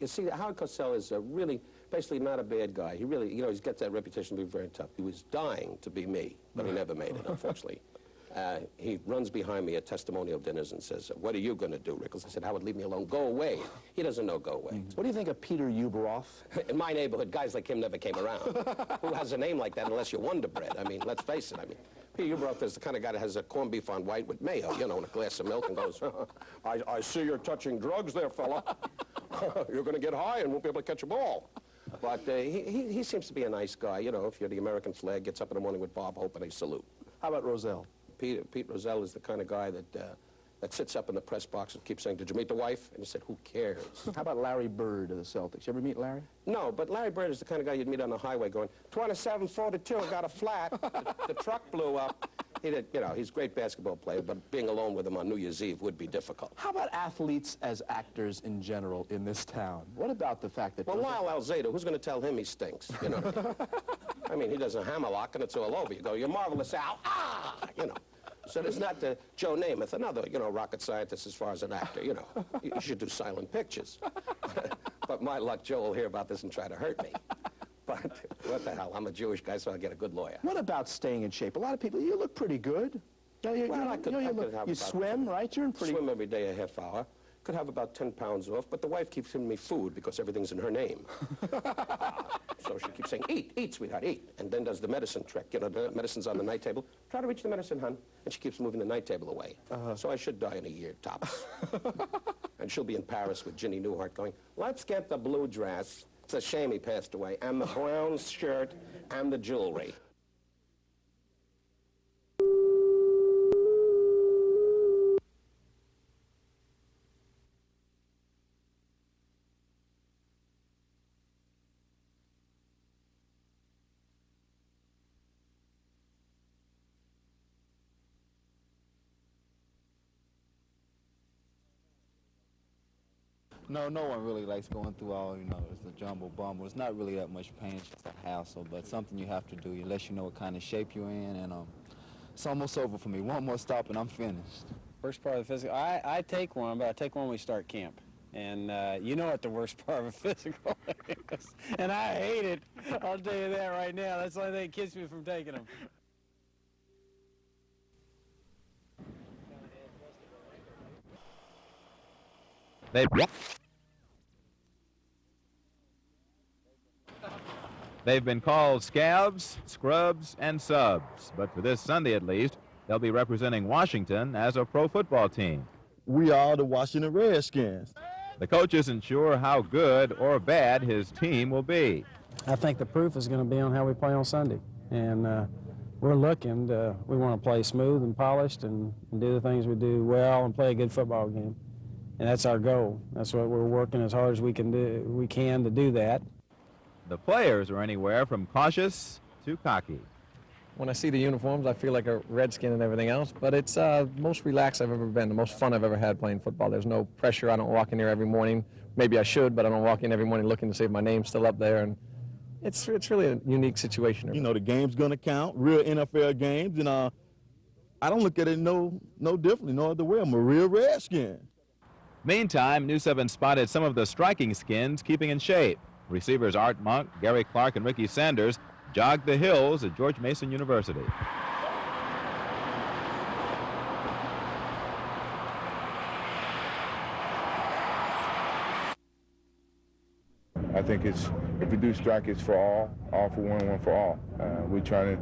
You see, Howard Cosell is really, basically not a bad guy. He really, he's got that reputation to be very tough. He was dying to be me, but he never made it, unfortunately. He runs behind me at testimonial dinners and says, "What are you going to do, Rickles?" I said, "Howard, leave me alone. Go away." He doesn't know go away. What do you think of Peter Ueberroth? In my neighborhood, guys like him never came around. Who has a name like that unless you're Wonder Bread? I mean, let's face it. I mean, Peter Ueberroth is the kind of guy that has a corned beef on white with mayo, and a glass of milk and goes, I see you're touching drugs there, fella. You're going to get high and won't be able to catch a ball. But he seems to be a nice guy. If you're the American flag, gets up in the morning with Bob Hope and they salute. How about Rozelle? Pete Rozelle is the kind of guy that sits up in the press box and keeps saying, "Did you meet the wife?" And he said, "Who cares?" How about Larry Bird of the Celtics? You ever meet Larry? No, but Larry Bird is the kind of guy you'd meet on the highway going, 2742, got a flat, the truck blew up. He's a great basketball player, but being alone with him on New Year's Eve would be difficult. How about athletes as actors in general in this town? What about the fact that... Well, Lyle Alzado, who's going to tell him he stinks? I mean, he does a hammerlock and it's all over. You go, "You're marvelous, Al." So there's not Joe Namath, another, rocket scientist as far as an actor, You should do silent pictures. But my luck, Joe will hear about this and try to hurt me. But what the hell, I'm a Jewish guy, so I'll get a good lawyer. What about staying in shape? A lot of people, you look pretty good. You swim, right? You're in pretty... Swim every day a half hour. Could have about 10 pounds off, but the wife keeps giving me food because everything's in her name. So she keeps saying, "Eat, sweetheart, eat." And then does the medicine trick. The medicine's on the night table. "Try to reach the medicine, hon." And she keeps moving the night table away. So I should die in a year, tops. And she'll be in Paris with Ginny Newhart going, "Let's get the blue dress. It's a shame he passed away. And the brown shirt and the jewelry." No, no one really likes going through all, it's a jumble bumble. It's not really that much pain, it's just a hassle, but something you have to do. It lets you know what kind of shape you're in, and it's almost over for me. One more stop and I'm finished. Worst part of the physical, I take one, but I take one when we start camp. And you know what the worst part of a physical is. And I hate it. I'll tell you that right now. That's the only thing that keeps me from taking them. They've been called scabs, scrubs, and subs, but for this Sunday at least, they'll be representing Washington as a pro football team. We are the Washington Redskins. The coach isn't sure how good or bad his team will be. I think the proof is going to be on how we play on Sunday. And we're looking we want to play smooth and polished and do the things we do well and play a good football game. And that's our goal. That's what we're working as hard as we can to do that. The players are anywhere from cautious to cocky. When I see the uniforms, I feel like a Redskin and everything else, but it's the most relaxed I've ever been, the most fun I've ever had playing football. There's no pressure. I don't walk in here every morning. Maybe I should, but I don't walk in every morning looking to see if my name's still up there. And it's really a unique situation. The game's going to count, real NFL games, and I don't look at it no differently, no other way. I'm a real Redskin. Meantime, News 7 spotted some of the striking skins keeping in shape. Receivers Art Monk, Gary Clark, and Ricky Sanders jogged the hills at George Mason University. I think if we do strike, it's for all for one for all. We're trying to